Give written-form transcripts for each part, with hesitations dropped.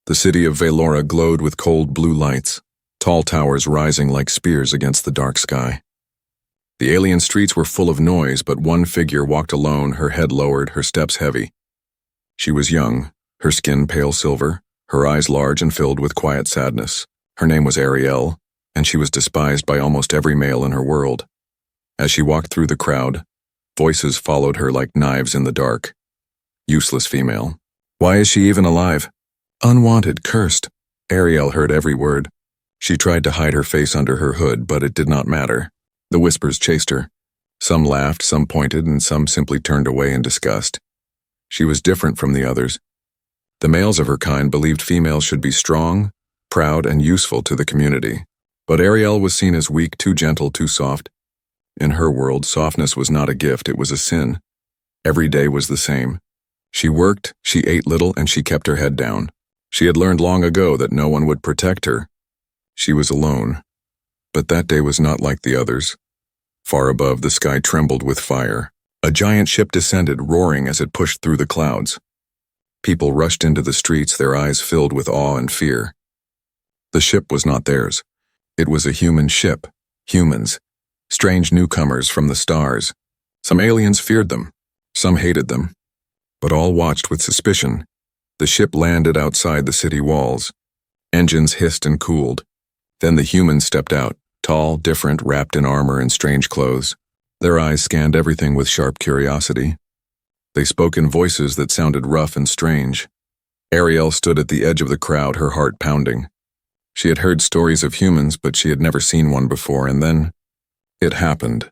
The city of Velora glowed with cold blue lights, tall towers rising like spears against the dark sky. The alien streets were full of noise, but one figure walked alone, her head lowered, her steps heavy. She was young, her skin pale silver, her eyes large and filled with quiet sadness. Her name was Ariel, and she was despised by almost every male in her world. As she walked through the crowd, voices followed her like knives in the dark. Useless female. Why is she even alive? Unwanted, cursed. Ariel heard every word. She tried to hide her face under her hood, but it did not matter. The whispers chased her. Some laughed, some pointed, and some simply turned away in disgust. She was different from the others. The males of her kind believed females should be strong, proud, and useful to the community. But Ariel was seen as weak, too gentle, too soft. In her world, softness was not a gift, it was a sin. Every day was the same. She worked, she ate little, and she kept her head down. She had learned long ago that no one would protect her. She was alone. But that day was not like the others. Far above, the sky trembled with fire. A giant ship descended, roaring as it pushed through the clouds. People rushed into the streets, their eyes filled with awe and fear. The ship was not theirs. It was a human ship. Humans. Strange newcomers from the stars. Some aliens feared them. Some hated them. But all watched with suspicion. The ship landed outside the city walls. Engines hissed and cooled. Then the humans stepped out, tall, different, wrapped in armor and strange clothes. Their eyes scanned everything with sharp curiosity. They spoke in voices that sounded rough and strange. Ariel stood at the edge of the crowd, her heart pounding. She had heard stories of humans, but she had never seen one before, and then it happened.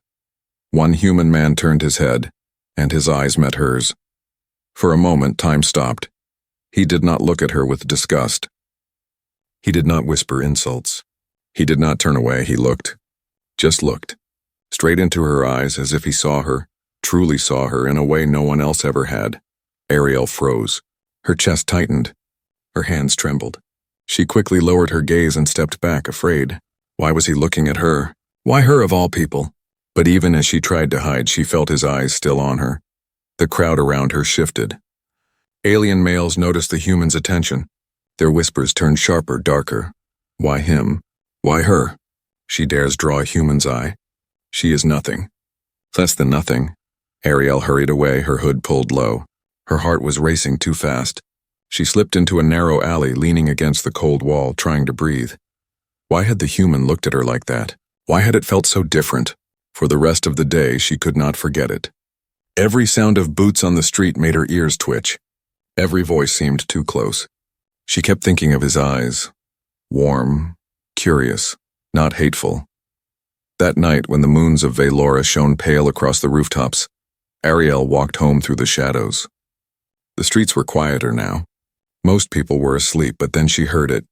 One human man turned his head, and his eyes met hers. For a moment, time stopped. He did not look at her with disgust. He did not whisper insults. He did not turn away, he looked. Just looked. Straight into her eyes, as if he saw her, truly saw her in a way no one else ever had. Ariel froze. Her chest tightened. Her hands trembled. She quickly lowered her gaze and stepped back, afraid. Why was he looking at her? Why her of all people? But even as she tried to hide, she felt his eyes still on her. The crowd around her shifted. Alien males noticed the human's attention. Their whispers turned sharper, darker. Why him? Why her? She dares draw a human's eye. She is nothing. Less than nothing. Ariel hurried away, her hood pulled low. Her heart was racing too fast. She slipped into a narrow alley, leaning against the cold wall, trying to breathe. Why had the human looked at her like that? Why had it felt so different? For the rest of the day, she could not forget it. Every sound of boots on the street made her ears twitch. Every voice seemed too close. She kept thinking of his eyes. Warm, curious, not hateful. That night, when the moons of Velora shone pale across the rooftops, Ariel walked home through the shadows. The streets were quieter now. Most people were asleep, but then she heard it.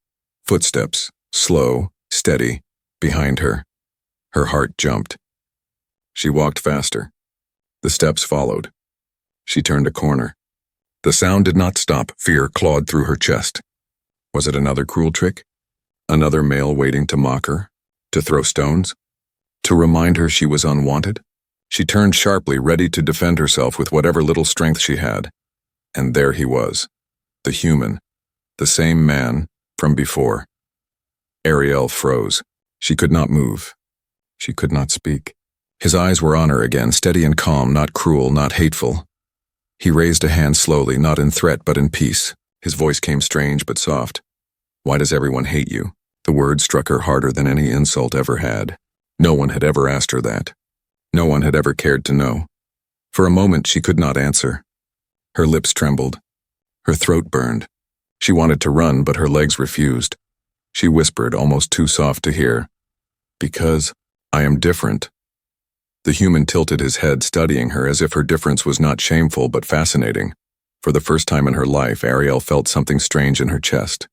Footsteps, slow, steady, behind her. Her heart jumped. She walked faster. The steps followed. She turned a corner. The sound did not stop. Fear clawed through her chest. Was it another cruel trick? Another male waiting to mock her? To throw stones? To remind her she was unwanted? She turned sharply, ready to defend herself with whatever little strength she had. And there he was. The human. The same man from before. Ariel froze. She could not move. She could not speak. His eyes were on her again, steady and calm, not cruel, not hateful. He raised a hand slowly, not in threat but in peace. His voice came strange but soft. Why does everyone hate you? The word struck her harder than any insult ever had. No one had ever asked her that. No one had ever cared to know. For a moment she could not answer. Her lips trembled. Her throat burned. She wanted to run, but her legs refused. She whispered, almost too soft to hear, "Because I am different." The human tilted his head, studying her as if her difference was not shameful but fascinating. For the first time in her life, Ariel felt something strange in her chest.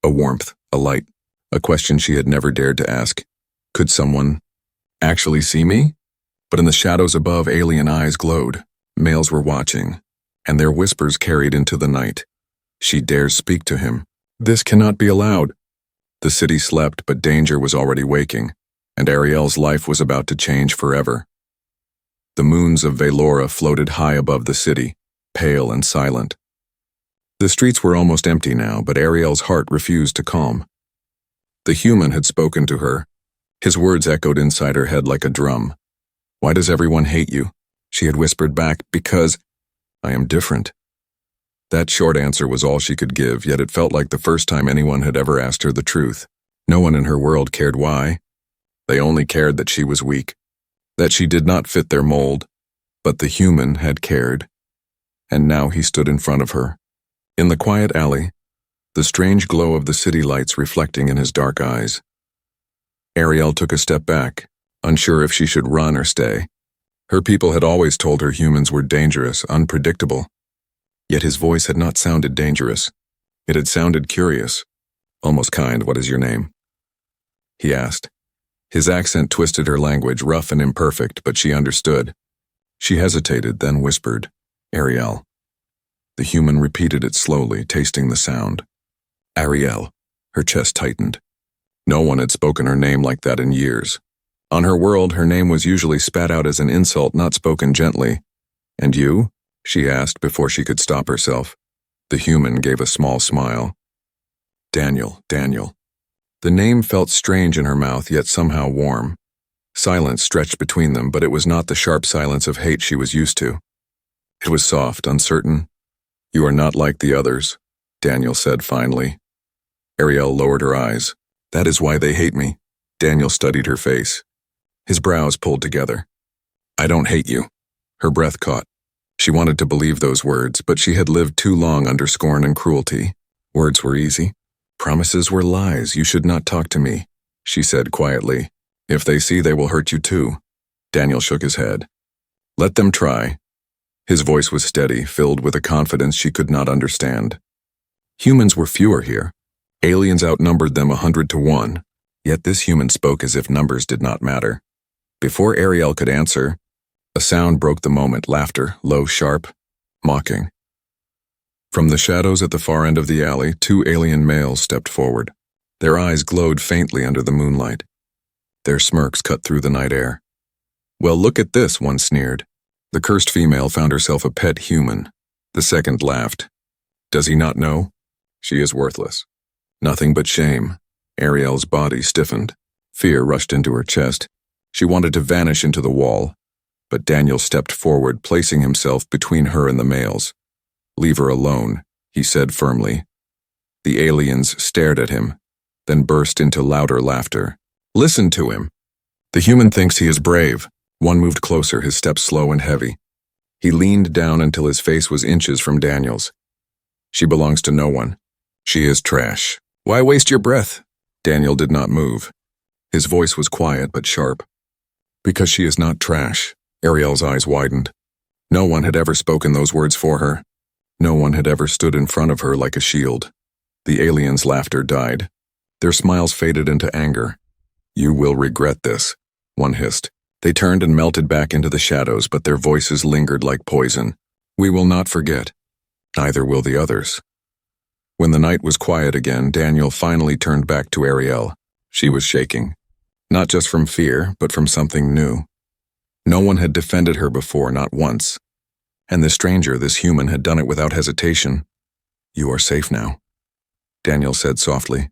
A warmth, a light, a question she had never dared to ask. Could someone actually see me? But in the shadows above, alien eyes glowed. Males were watching, and their whispers carried into the night. She dares speak to him. This cannot be allowed. The city slept, but danger was already waking, and Ariel's life was about to change forever. The moons of Velora floated high above the city, pale and silent. The streets were almost empty now, but Ariel's heart refused to calm. The human had spoken to her. His words echoed inside her head like a drum. "Why does everyone hate you?" She had whispered back, "Because I am different." That short answer was all she could give, yet it felt like the first time anyone had ever asked her the truth. No one in her world cared why. They only cared that she was weak, that she did not fit their mold. But the human had cared. And now he stood in front of her. In the quiet alley, the strange glow of the city lights reflecting in his dark eyes. Ariel took a step back, unsure if she should run or stay. Her people had always told her humans were dangerous, unpredictable. Yet his voice had not sounded dangerous. It had sounded curious, almost kind. "What is your name?" he asked. His accent twisted her language, rough and imperfect, but she understood. She hesitated, then whispered, "Ariel." The human repeated it slowly, tasting the sound. Ariel. Her chest tightened. No one had spoken her name like that in years. On her world, her name was usually spat out as an insult, not spoken gently. "And you?" she asked before she could stop herself. The human gave a small smile. "Daniel, Daniel." The name felt strange in her mouth, yet somehow warm. Silence stretched between them, but it was not the sharp silence of hate she was used to. It was soft, uncertain. "You are not like the others," Daniel said finally. Ariel lowered her eyes. "That is why they hate me." Daniel studied her face. His brows pulled together. "I don't hate you." Her breath caught. She wanted to believe those words, but she had lived too long under scorn and cruelty. Words were easy. "Promises were lies. You should not talk to me," she said quietly. "If they see, they will hurt you too." Daniel shook his head. "Let them try." His voice was steady, filled with a confidence she could not understand. Humans were fewer here. Aliens outnumbered them 100 to 1, yet this human spoke as if numbers did not matter. Before Ariel could answer, a sound broke the moment, laughter, low, sharp, mocking. From the shadows at the far end of the alley, 2 alien males stepped forward. Their eyes glowed faintly under the moonlight. Their smirks cut through the night air. "Well, look at this," one sneered. The cursed female found herself a pet human. The second laughed. "Does he not know? She is worthless." Nothing but shame. Ariel's body stiffened. Fear rushed into her chest. She wanted to vanish into the wall. But Daniel stepped forward, placing himself between her and the males. "Leave her alone," he said firmly. The aliens stared at him, then burst into louder laughter. "Listen to him. The human thinks he is brave." One moved closer, his steps slow and heavy. He leaned down until his face was inches from Daniel's. "She belongs to no one. She is trash. Why waste your breath?" Daniel did not move. His voice was quiet but sharp. "Because she is not trash." Ariel's eyes widened. No one had ever spoken those words for her. No one had ever stood in front of her like a shield. The aliens' laughter died. Their smiles faded into anger. "You will regret this," one hissed. They turned and melted back into the shadows, but their voices lingered like poison. "We will not forget. Neither will the others." When the night was quiet again, Daniel finally turned back to Ariel. She was shaking. Not just from fear, but from something new. No one had defended her before, not once. And the stranger, this human, had done it without hesitation. "You are safe now," Daniel said softly.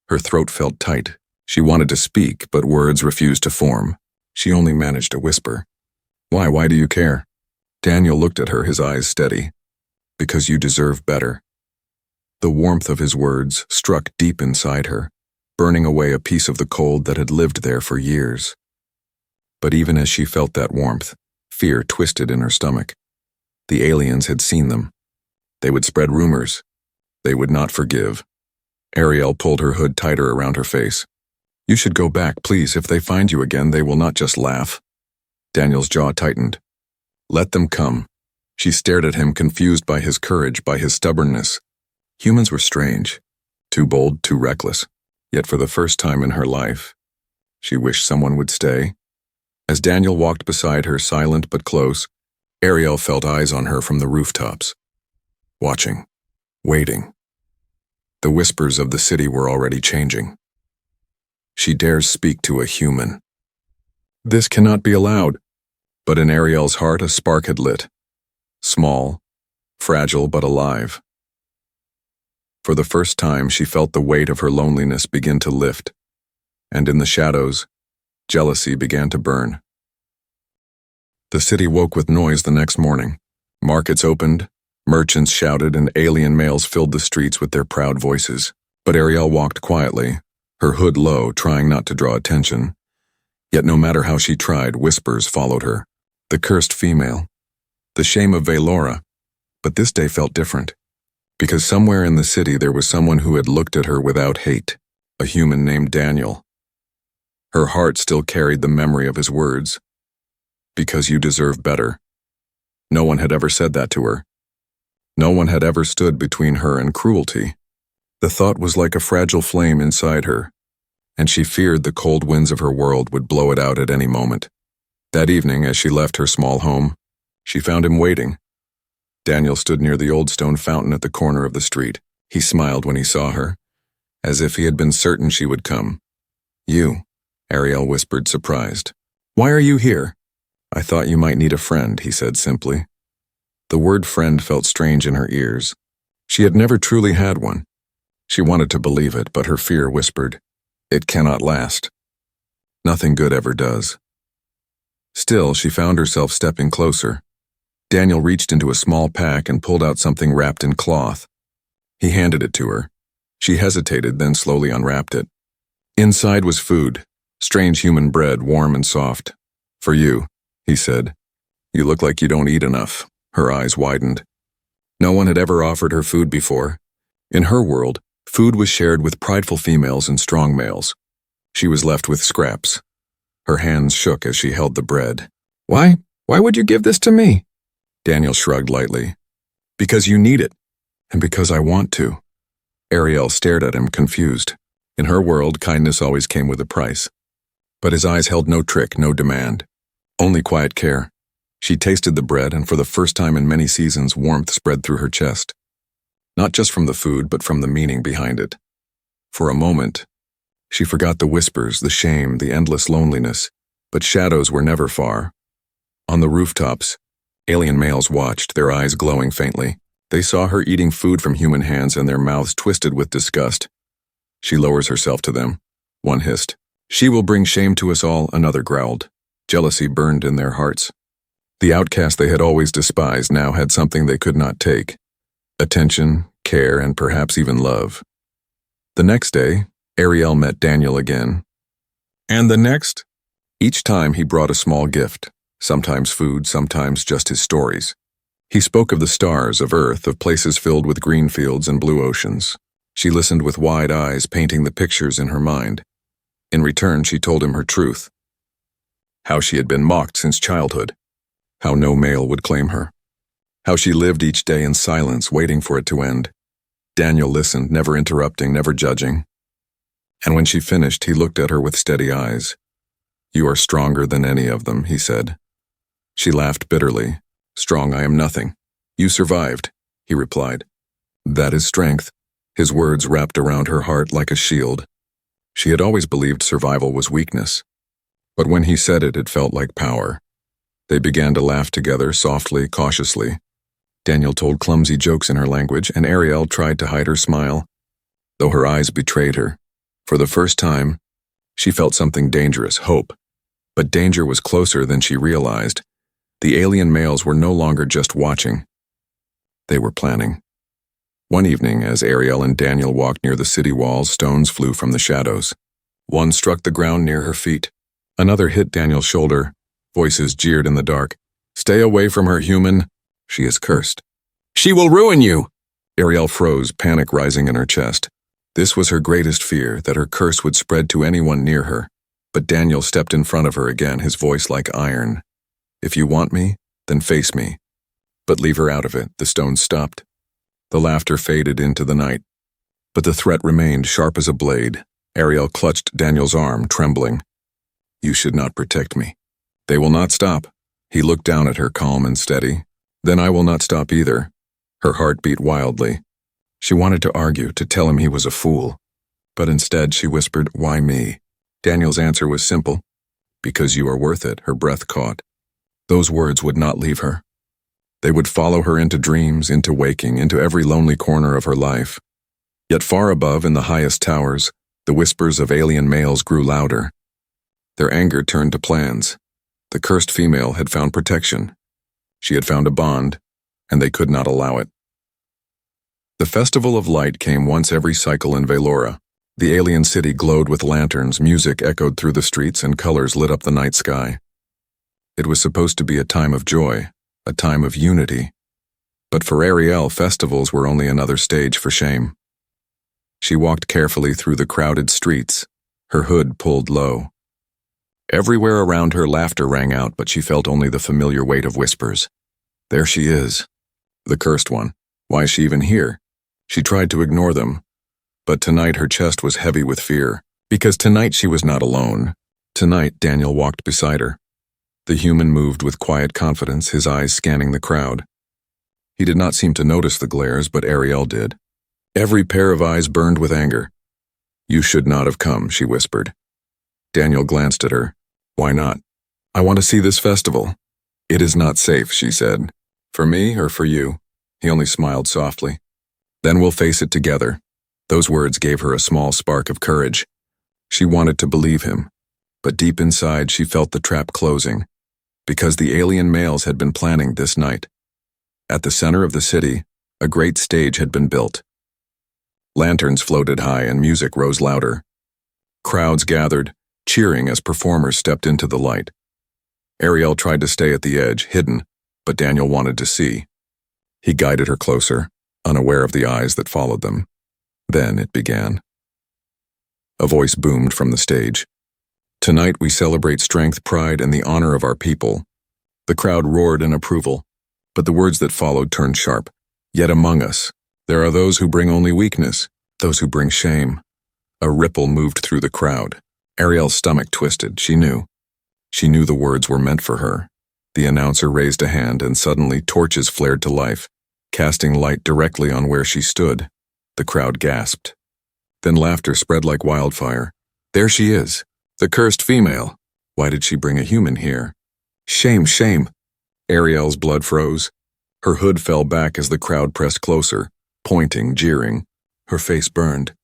Her throat felt tight. She wanted to speak, but words refused to form. She only managed to whisper. Why do you care?" Daniel looked at her, his eyes steady. "Because you deserve better." The warmth of his words struck deep inside her, burning away a piece of the cold that had lived there for years. But even as she felt that warmth, fear twisted in her stomach. The aliens had seen them. They would spread rumors. They would not forgive. Ariel pulled her hood tighter around her face. "You should go back, please. If they find you again, they will not just laugh." Daniel's jaw tightened. "Let them come." She stared at him, confused by his courage, by his stubbornness. Humans were strange. Too bold, too reckless. Yet for the first time in her life, she wished someone would stay. As Daniel walked beside her, silent but close, Ariel felt eyes on her from the rooftops. Watching. Waiting. The whispers of the city were already changing. She dares speak to a human. This cannot be allowed. But in Ariel's heart a spark had lit. Small, fragile but alive. For the first time, she felt the weight of her loneliness begin to lift, and in the shadows, jealousy began to burn. The city woke with noise the next morning. Markets opened, merchants shouted, and alien males filled the streets with their proud voices. But Ariel walked quietly, her hood low, trying not to draw attention. Yet no matter how she tried, whispers followed her. The cursed female. The shame of Valora. But this day felt different. Because somewhere in the city there was someone who had looked at her without hate, a human named Daniel. Her heart still carried the memory of his words. Because you deserve better. No one had ever said that to her. No one had ever stood between her and cruelty. The thought was like a fragile flame inside her, and she feared the cold winds of her world would blow it out at any moment. That evening, as she left her small home, she found him waiting. Daniel stood near the old stone fountain at the corner of the street. He smiled when he saw her, as if he had been certain she would come. "You," Ariel whispered, surprised. "Why are you here?" "I thought you might need a friend," he said simply. The word friend felt strange in her ears. She had never truly had one. She wanted to believe it, but her fear whispered, "It cannot last. Nothing good ever does." Still, she found herself stepping closer. Daniel reached into a small pack and pulled out something wrapped in cloth. He handed it to her. She hesitated, then slowly unwrapped it. Inside was food, strange human bread, warm and soft. "For you," he said. "You look like you don't eat enough." Her eyes widened. No one had ever offered her food before. In her world, food was shared with prideful females and strong males. She was left with scraps. Her hands shook as she held the bread. Why would you give this to me?" Daniel shrugged lightly. "Because you need it, and because I want to." Ariel stared at him, confused. In her world, kindness always came with a price. But his eyes held no trick, no demand. Only quiet care. She tasted the bread, and for the first time in many seasons, warmth spread through her chest. Not just from the food, but from the meaning behind it. For a moment, she forgot the whispers, the shame, the endless loneliness, but shadows were never far. On the rooftops, alien males watched, their eyes glowing faintly. They saw her eating food from human hands and their mouths twisted with disgust. "She lowers herself to them," one hissed. "She will bring shame to us all," another growled. Jealousy burned in their hearts. The outcast they had always despised now had something they could not take. Attention, care, and perhaps even love. The next day, Ariel met Daniel again. And the next? Each time he brought a small gift, sometimes food, sometimes just his stories. He spoke of the stars, of Earth, of places filled with green fields and blue oceans. She listened with wide eyes, painting the pictures in her mind. In return, she told him her truth. How she had been mocked since childhood. How no male would claim her. How she lived each day in silence, waiting for it to end. Daniel listened, never interrupting, never judging. And when she finished, he looked at her with steady eyes. "You are stronger than any of them," he said. She laughed bitterly. "Strong I am nothing. You survived," he replied. "That is strength." His words wrapped around her heart like a shield. She had always believed survival was weakness. But when he said it, it felt like power. They began to laugh together, softly, cautiously. Daniel told clumsy jokes in her language, and Ariel tried to hide her smile, though her eyes betrayed her. For the first time, she felt something dangerous, hope. But danger was closer than she realized. The alien males were no longer just watching. They were planning. One evening, as Ariel and Daniel walked near the city walls, stones flew from the shadows. One struck the ground near her feet. Another hit Daniel's shoulder. Voices jeered in the dark. "Stay away from her, human. She is cursed." "She will ruin you!" Ariel froze, panic rising in her chest. This was her greatest fear, that her curse would spread to anyone near her. But Daniel stepped in front of her again, his voice like iron. "If you want me, then face me. But leave her out of it." The stones stopped. The laughter faded into the night. But the threat remained, sharp as a blade. Ariel clutched Daniel's arm, trembling. "You should not protect me." "They will not stop." He looked down at her, calm and steady. "Then I will not stop either." Her heart beat wildly. She wanted to argue, to tell him he was a fool. But instead she whispered, "Why me?" Daniel's answer was simple. "Because you are worth it." Her breath caught. Those words would not leave her. They would follow her into dreams, into waking, into every lonely corner of her life. Yet far above, in the highest towers, the whispers of alien males grew louder. Their anger turned to plans. The cursed female had found protection. She had found a bond, and they could not allow it. The Festival of Light came once every cycle in Velora. The alien city glowed with lanterns, music echoed through the streets, and colors lit up the night sky. It was supposed to be a time of joy, a time of unity. But for Ariel, festivals were only another stage for shame. She walked carefully through the crowded streets, her hood pulled low. Everywhere around her, laughter rang out, but she felt only the familiar weight of whispers. There she is, the cursed one. Why is she even here? She tried to ignore them, but tonight her chest was heavy with fear, because tonight she was not alone. Tonight, Daniel walked beside her. The human moved with quiet confidence, his eyes scanning the crowd. He did not seem to notice the glares, but Ariel did. Every pair of eyes burned with anger. "You should not have come," she whispered. Daniel glanced at her. "Why not?" "I want to see this festival." "It is not safe," she said. "For me or for you?" He only smiled softly. "Then we'll face it together." Those words gave her a small spark of courage. She wanted to believe him, but deep inside she felt the trap closing, because the alien males had been planning this night. At the center of the city, a great stage had been built. Lanterns floated high and music rose louder. Crowds gathered, cheering as performers stepped into the light. Ariel tried to stay at the edge, hidden, but Daniel wanted to see. He guided her closer, unaware of the eyes that followed them. Then it began. A voice boomed from the stage. "Tonight we celebrate strength, pride, and the honor of our people." The crowd roared in approval, but the words that followed turned sharp. "Yet among us, there are those who bring only weakness, those who bring shame." A ripple moved through the crowd. Ariel's stomach twisted. She knew. She knew the words were meant for her. The announcer raised a hand, and suddenly torches flared to life, casting light directly on where she stood. The crowd gasped. Then laughter spread like wildfire. "There she is, the cursed female. Why did she bring a human here? Shame, shame." Ariel's blood froze. Her hood fell back as the crowd pressed closer, pointing, jeering. Her face burned.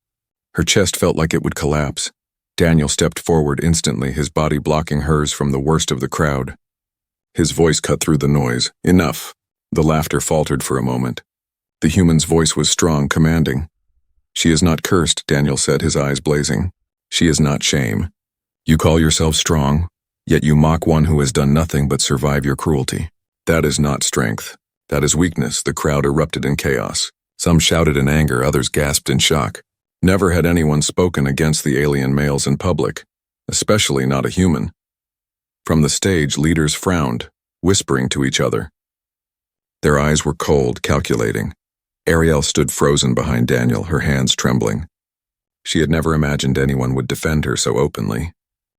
Her chest felt like it would collapse. Daniel stepped forward instantly, his body blocking hers from the worst of the crowd. His voice cut through the noise. "Enough." The laughter faltered for a moment. The human's voice was strong, commanding. "She is not cursed," Daniel said, his eyes blazing. "She is not shame. You call yourself strong, yet you mock one who has done nothing but survive your cruelty. That is not strength. That is weakness." The crowd erupted in chaos. Some shouted in anger, others gasped in shock. Never had anyone spoken against the alien males in public, especially not a human. From the stage, leaders frowned, whispering to each other. Their eyes were cold, calculating. Ariel stood frozen behind Daniel, her hands trembling. She had never imagined anyone would defend her so openly.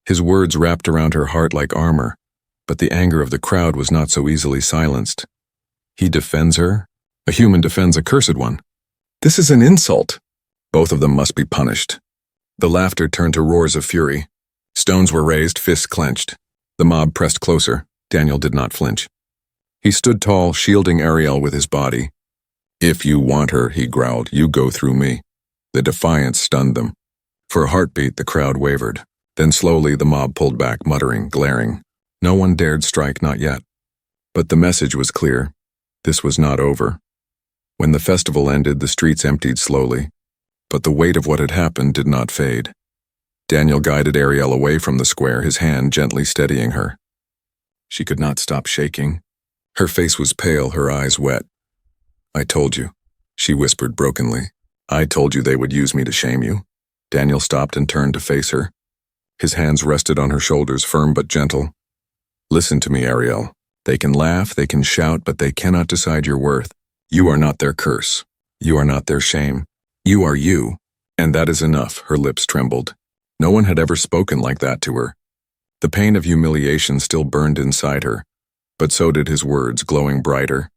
His words wrapped around her heart like armor, but the anger of the crowd was not so easily silenced. He defends her? A human defends a cursed one. This is an insult. Both of them must be punished. The laughter turned to roars of fury. Stones were raised, fists clenched. The mob pressed closer. Daniel did not flinch. He stood tall, shielding Ariel with his body. "If you want her," he growled, "you go through me." The defiance stunned them. For a heartbeat, the crowd wavered. Then slowly the mob pulled back, muttering, glaring. No one dared strike, not yet. But the message was clear. This was not over. When the festival ended, the streets emptied slowly. But the weight of what had happened did not fade. Daniel guided Ariel away from the square, his hand gently steadying her. She could not stop shaking. Her face was pale, her eyes wet. "I told you," she whispered brokenly. "I told you they would use me to shame you." Daniel stopped and turned to face her. His hands rested on her shoulders, firm but gentle. "Listen to me, Ariel. They can laugh, they can shout, but they cannot decide your worth. You are not their curse. You are not their shame. You are you. And that is enough." Her lips trembled. No one had ever spoken like that to her. The pain of humiliation still burned inside her, but so did his words, glowing brighter.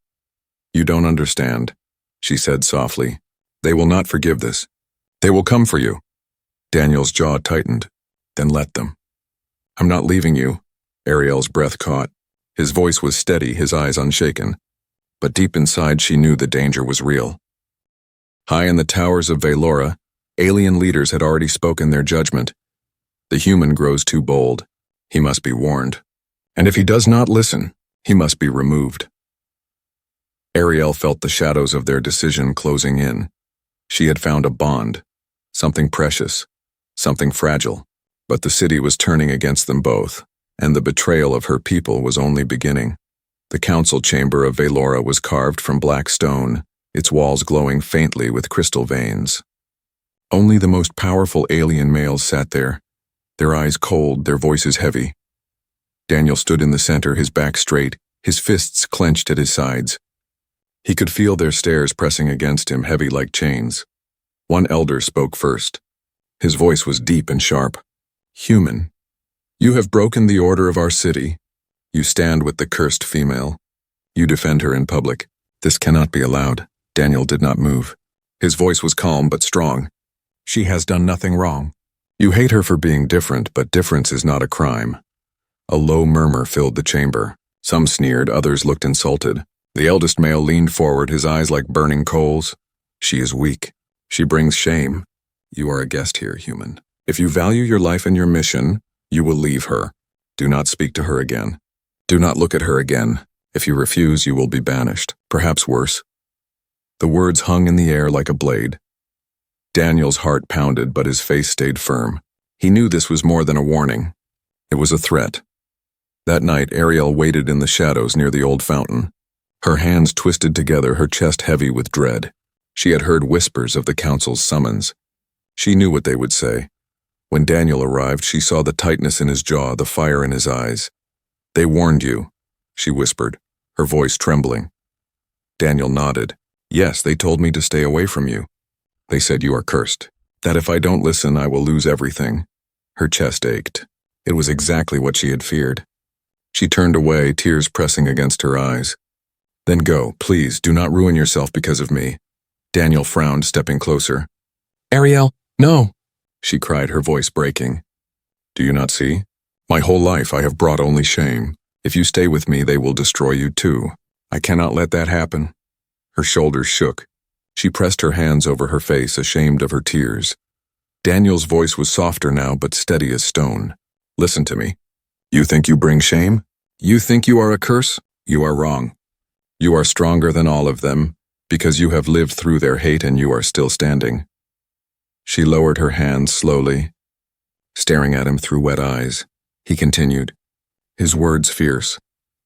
"You don't understand," she said softly. "They will not forgive this. They will come for you." Daniel's jaw tightened. "Then let them." "I'm not leaving you." Ariel's breath caught. His voice was steady, his eyes unshaken. But deep inside she knew the danger was real. High in the towers of Velora, alien leaders had already spoken their judgment. The human grows too bold. He must be warned. And if he does not listen, he must be removed. Ariel felt the shadows of their decision closing in. She had found a bond, something precious, something fragile. But the city was turning against them both, and the betrayal of her people was only beginning. The council chamber of Velora was carved from black stone, its walls glowing faintly with crystal veins. Only the most powerful alien males sat there, their eyes cold, their voices heavy. Daniel stood in the center, his back straight, his fists clenched at his sides. He could feel their stares pressing against him, heavy like chains. One elder spoke first. His voice was deep and sharp. Human, you have broken the order of our city. You stand with the cursed female. You defend her in public. This cannot be allowed. Daniel did not move. His voice was calm but strong. She has done nothing wrong. You hate her for being different, but difference is not a crime. A low murmur filled the chamber. Some sneered, others looked insulted. The eldest male leaned forward, his eyes like burning coals. She is weak. She brings shame. You are a guest here, human. If you value your life and your mission, you will leave her. Do not speak to her again. Do not look at her again. If you refuse, you will be banished, perhaps worse. The words hung in the air like a blade. Daniel's heart pounded, but his face stayed firm. He knew this was more than a warning. It was a threat. That night, Ariel waited in the shadows near the old fountain. Her hands twisted together, her chest heavy with dread. She had heard whispers of the council's summons. She knew what they would say. When Daniel arrived, she saw the tightness in his jaw, the fire in his eyes. They warned you, she whispered, her voice trembling. Daniel nodded. Yes, they told me to stay away from you. They said you are cursed, that if I don't listen, I will lose everything. Her chest ached. It was exactly what she had feared. She turned away, tears pressing against her eyes. Then go, please, do not ruin yourself because of me. Daniel frowned, stepping closer. Ariel, no, she cried, her voice breaking. Do you not see? My whole life I have brought only shame. If you stay with me, they will destroy you too. I cannot let that happen. Her shoulders shook. She pressed her hands over her face, ashamed of her tears. Daniel's voice was softer now, but steady as stone. Listen to me. You think you bring shame? You think you are a curse? You are wrong. You are stronger than all of them, because you have lived through their hate and you are still standing. She lowered her hands slowly, staring at him through wet eyes. He continued, his words fierce.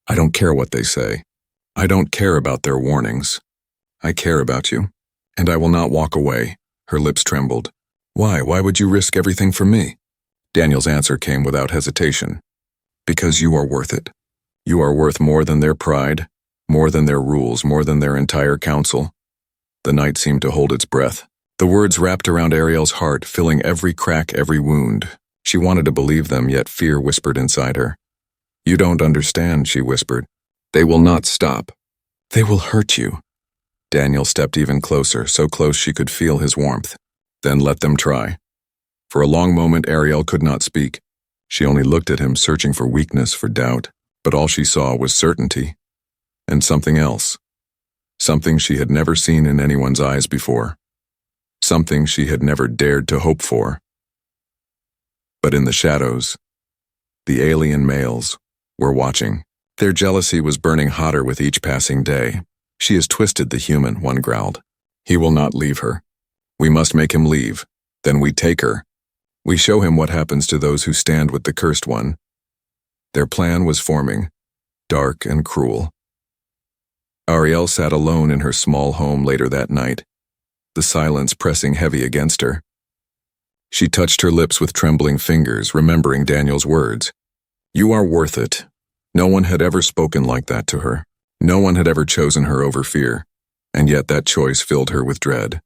I don't care what they say. I don't care about their warnings. I care about you, and I will not walk away. Her lips trembled. Why? Why would you risk everything for me? Daniel's answer came without hesitation. Because you are worth it. You are worth more than their pride, more than their rules, more than their entire council. The night seemed to hold its breath. The words wrapped around Ariel's heart, filling every crack, every wound. She wanted to believe them, yet fear whispered inside her. You don't understand, she whispered. They will not stop. They will hurt you. Daniel stepped even closer, so close she could feel his warmth. Then let them try. For a long moment, Ariel could not speak. She only looked at him, searching for weakness, for doubt. But all she saw was certainty. And something else. Something she had never seen in anyone's eyes before. Something she had never dared to hope for. But in the shadows, the alien males were watching. Their jealousy was burning hotter with each passing day. She has twisted the human, one growled. He will not leave her. We must make him leave. Then we take her. We show him what happens to those who stand with the cursed one. Their plan was forming, dark and cruel. Ariel sat alone in her small home later that night, the silence pressing heavy against her. She touched her lips with trembling fingers, remembering Daniel's words. You are worth it. No one had ever spoken like that to her. No one had ever chosen her over fear, and yet that choice filled her with dread.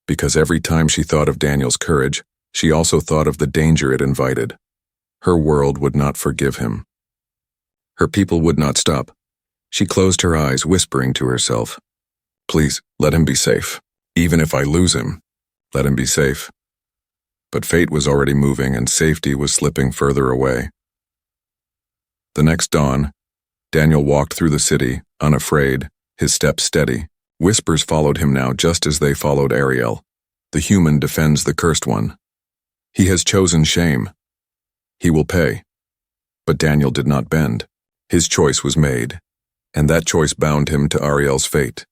Because every time she thought of Daniel's courage, she also thought of the danger it invited. Her world would not forgive him. Her people would not stop. She closed her eyes, whispering to herself, Please, let him be safe. Even if I lose him, let him be safe. But fate was already moving and safety was slipping further away. The next dawn, Daniel walked through the city, unafraid, his steps steady. Whispers followed him now just as they followed Ariel. The human defends the cursed one. He has chosen shame. He will pay. But Daniel did not bend. His choice was made, and that choice bound him to Ariel's fate.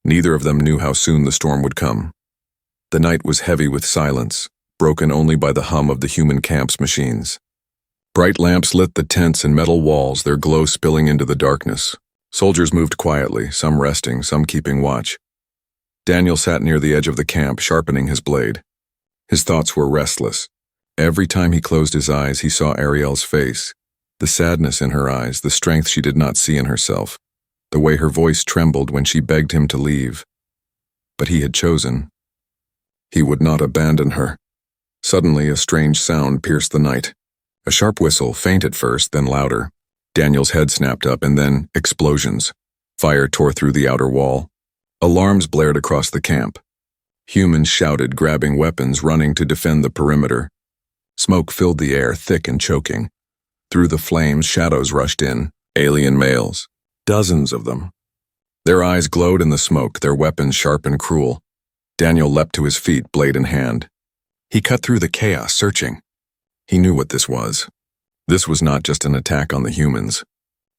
Neither of them knew how soon the storm would come. The night was heavy with silence, broken only by the hum of the human camp's machines. Bright lamps lit the tents and metal walls, their glow spilling into the darkness. Soldiers moved quietly, some resting, some keeping watch. Daniel sat near the edge of the camp, sharpening his blade. His thoughts were restless. Every time he closed his eyes, he saw Ariel's face, the sadness in her eyes, the strength she did not see in herself, the way her voice trembled when she begged him to leave. But he had chosen. He would not abandon her. Suddenly, a strange sound pierced the night. A sharp whistle, faint at first, then louder. Daniel's head snapped up, and then explosions. Fire tore through the outer wall. Alarms blared across the camp. Humans shouted, grabbing weapons, running to defend the perimeter. Smoke filled the air, thick and choking. Through the flames, shadows rushed in, alien males. Dozens of them. Their eyes glowed in the smoke, their weapons sharp and cruel. Daniel leapt to his feet, blade in hand. He cut through the chaos, searching. He knew what this was. This was not just an attack on the humans.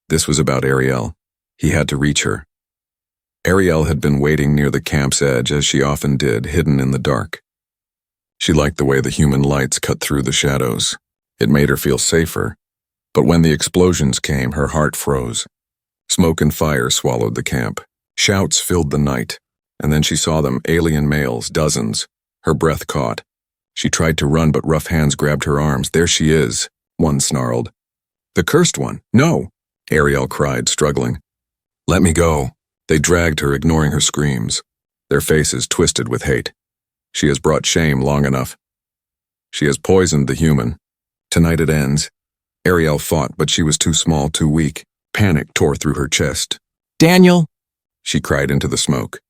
This was about Ariel. He had to reach her. Ariel had been waiting near the camp's edge, as she often did, hidden in the dark. She liked the way the human lights cut through the shadows. It made her feel safer. But when the explosions came, her heart froze. Smoke and fire swallowed the camp. Shouts filled the night. And then she saw them, alien males, dozens. Her breath caught. She tried to run, but rough hands grabbed her arms. There she is, one snarled. The cursed one, no, Ariel cried, struggling. Let me go. They dragged her, ignoring her screams. Their faces twisted with hate. She has brought shame long enough. She has poisoned the human. Tonight it ends. Ariel fought, but she was too small, too weak. Panic tore through her chest. Daniel, she cried into the smoke.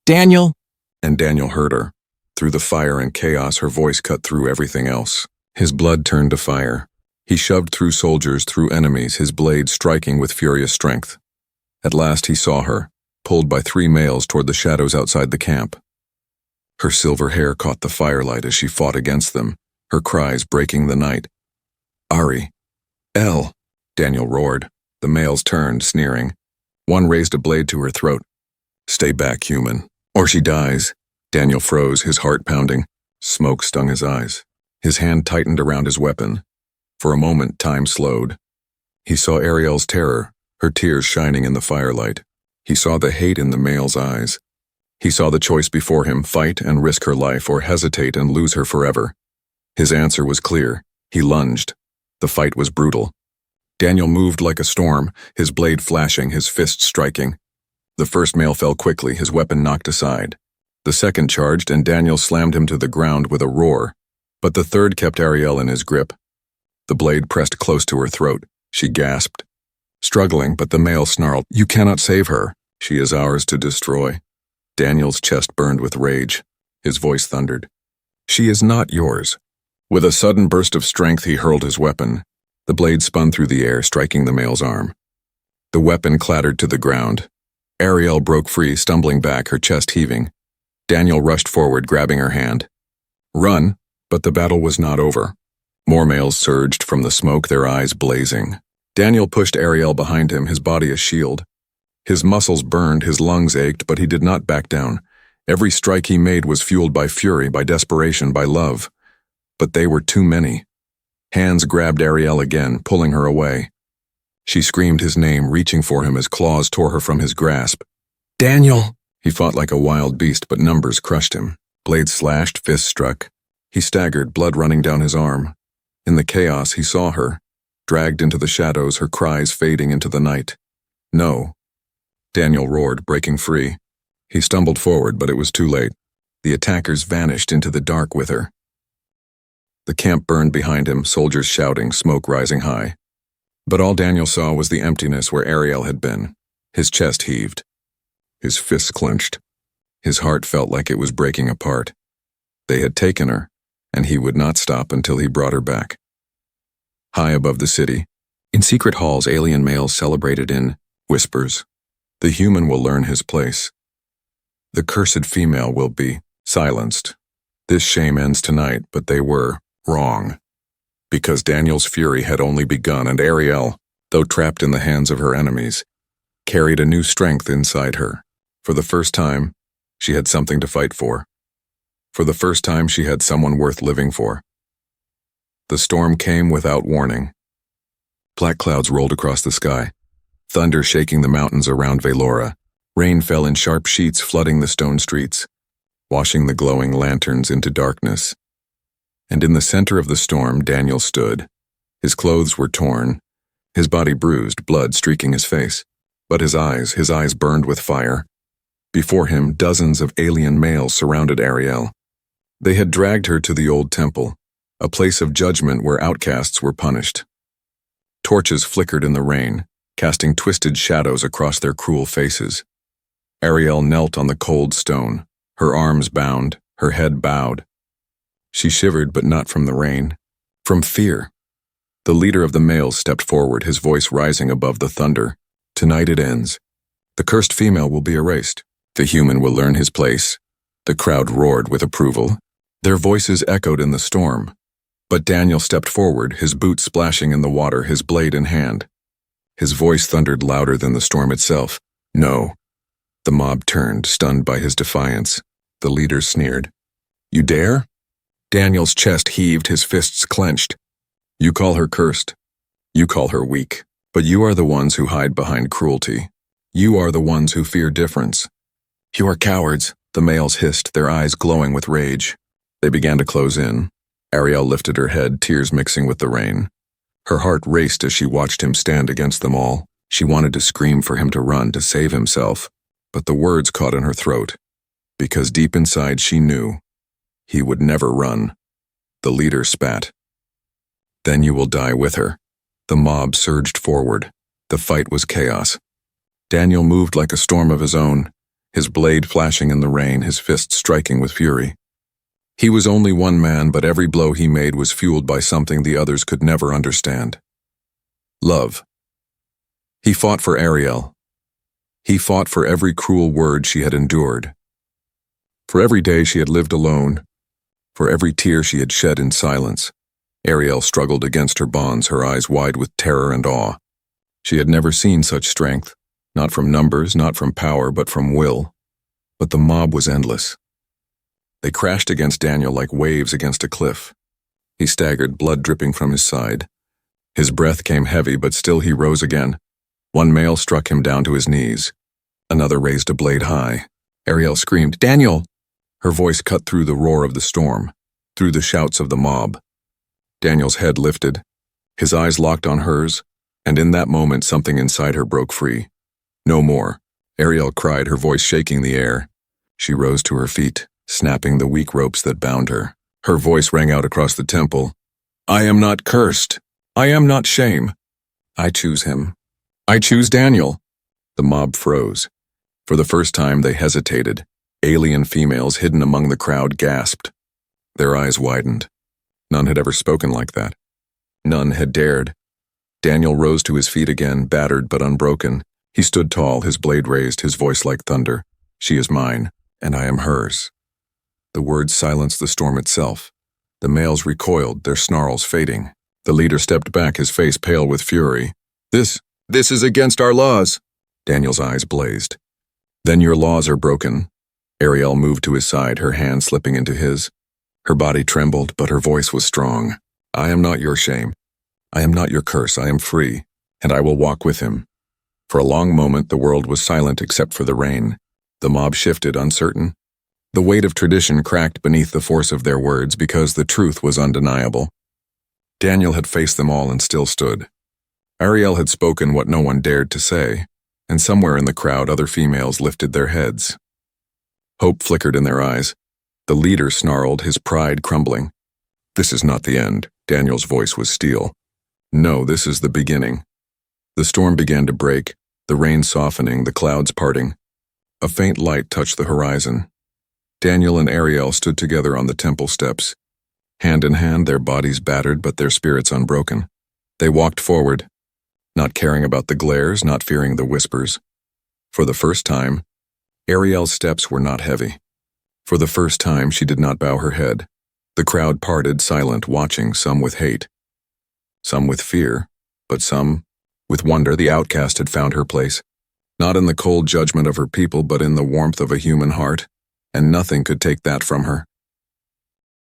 Daniel! And Daniel heard her. Through the fire and chaos, her voice cut through everything else. His blood turned to fire. He shoved through soldiers, through enemies, his blade striking with furious strength. At last he saw her, pulled by 3 males toward the shadows outside the camp. Her silver hair caught the firelight as she fought against them, her cries breaking the night. Ari. El. Daniel roared. The males turned, sneering. One raised a blade to her throat. Stay back, human, or she dies. Daniel froze, his heart pounding. Smoke stung his eyes. His hand tightened around his weapon. For a moment, time slowed. He saw Ariel's terror, her tears shining in the firelight. He saw the hate in the male's eyes. He saw the choice before him, fight and risk her life, or hesitate and lose her forever. His answer was clear. He lunged. The fight was brutal. Daniel moved like a storm, his blade flashing, his fist striking. The first male fell quickly, his weapon knocked aside. The second charged, and Daniel slammed him to the ground with a roar. But the third kept Ariel in his grip. The blade pressed close to her throat. She gasped. Struggling, but the male snarled, "You cannot save her. She is ours to destroy." Daniel's chest burned with rage. His voice thundered. "She is not yours." With a sudden burst of strength, he hurled his weapon. The blade spun through the air, striking the male's arm. The weapon clattered to the ground. Ariel broke free, stumbling back, her chest heaving. Daniel rushed forward, grabbing her hand. Run, but the battle was not over. More males surged from the smoke, their eyes blazing. Daniel pushed Ariel behind him, his body a shield. His muscles burned, his lungs ached, but he did not back down. Every strike he made was fueled by fury, by desperation, by love. But they were too many. Hands grabbed Ariel again, pulling her away. She screamed his name, reaching for him as claws tore her from his grasp. Daniel! He fought like a wild beast, but numbers crushed him. Blades slashed, fists struck. He staggered, blood running down his arm. In the chaos, he saw her, dragged into the shadows, her cries fading into the night. No. Daniel roared, breaking free. He stumbled forward, but it was too late. The attackers vanished into the dark with her. The camp burned behind him, soldiers shouting, smoke rising high. But all Daniel saw was the emptiness where Ariel had been. His chest heaved. His fists clenched. His heart felt like it was breaking apart. They had taken her, and he would not stop until he brought her back. High above the city, in secret halls, alien males celebrated in whispers. The human will learn his place. The cursed female will be silenced. This shame ends tonight, but they were wrong. Because Daniel's fury had only begun, and Ariel, though trapped in the hands of her enemies, carried a new strength inside her. For the first time, she had something to fight for. For the first time, she had someone worth living for. The storm came without warning. Black clouds rolled across the sky, thunder shaking the mountains around Velora. Rain fell in sharp sheets, flooding the stone streets, washing the glowing lanterns into darkness. And in the center of the storm, Daniel stood. His clothes were torn, his body bruised, blood streaking his face. But his eyes burned with fire. Before him, dozens of alien males surrounded Ariel. They had dragged her to the old temple, a place of judgment where outcasts were punished. Torches flickered in the rain, casting twisted shadows across their cruel faces. Ariel knelt on the cold stone, her arms bound, her head bowed. She shivered, but not from the rain, from fear. The leader of the males stepped forward, his voice rising above the thunder. Tonight it ends. The cursed female will be erased. The human will learn his place. The crowd roared with approval. Their voices echoed in the storm. But Daniel stepped forward, his boots splashing in the water, his blade in hand. His voice thundered louder than the storm itself. No. The mob turned, stunned by his defiance. The leader sneered. You dare? Daniel's chest heaved, his fists clenched. You call her cursed. You call her weak. But you are the ones who hide behind cruelty. You are the ones who fear difference. You are cowards, the males hissed, their eyes glowing with rage. They began to close in. Ariel lifted her head, tears mixing with the rain. Her heart raced as she watched him stand against them all. She wanted to scream for him to run, to save himself. But the words caught in her throat, because deep inside she knew he would never run. The leader spat. Then you will die with her. The mob surged forward. The fight was chaos. Daniel moved like a storm of his own, his blade flashing in the rain, his fists striking with fury. He was only one man, but every blow he made was fueled by something the others could never understand. Love. He fought for Ariel. He fought for every cruel word she had endured, for every day she had lived alone, for every tear she had shed in silence. Ariel struggled against her bonds, her eyes wide with terror and awe. She had never seen such strength, not from numbers, not from power, but from will. But the mob was endless. They crashed against Daniel like waves against a cliff. He staggered, blood dripping from his side. His breath came heavy, but still he rose again. One male struck him down to his knees. Another raised a blade high. Ariel screamed, "Daniel!" Her voice cut through the roar of the storm, through the shouts of the mob. Daniel's head lifted, his eyes locked on hers, and in that moment something inside her broke free. No more, Ariel cried, her voice shaking the air. She rose to her feet, snapping the weak ropes that bound her. Her voice rang out across the temple. I am not cursed. I am not shame. I choose him. I choose Daniel. The mob froze. For the first time they hesitated. Alien females hidden among the crowd gasped. Their eyes widened. None had ever spoken like that. None had dared. Daniel rose to his feet again, battered but unbroken. He stood tall, his blade raised, his voice like thunder. She is mine, and I am hers. The words silenced the storm itself. The males recoiled, their snarls fading. The leader stepped back, his face pale with fury. This is against our laws. Daniel's eyes blazed. Then your laws are broken. Ariel moved to his side, her hand slipping into his. Her body trembled, but her voice was strong. I am not your shame. I am not your curse. I am free, and I will walk with him. For a long moment, the world was silent except for the rain. The mob shifted, uncertain. The weight of tradition cracked beneath the force of their words because the truth was undeniable. Daniel had faced them all and still stood. Ariel had spoken what no one dared to say, and somewhere in the crowd other females lifted their heads. Hope flickered in their eyes. The leader snarled, his pride crumbling. This is not the end. Daniel's voice was steel. No, this is the beginning. The storm began to break, the rain softening, the clouds parting. A faint light touched the horizon. Daniel and Ariel stood together on the temple steps. Hand in hand, their bodies battered but their spirits unbroken. They walked forward, not caring about the glares, not fearing the whispers. For the first time, Ariel's steps were not heavy. For the first time, she did not bow her head. The crowd parted, silent, watching, some with hate, some with fear, but some with wonder. The outcast had found her place, not in the cold judgment of her people, but in the warmth of a human heart, and nothing could take that from her.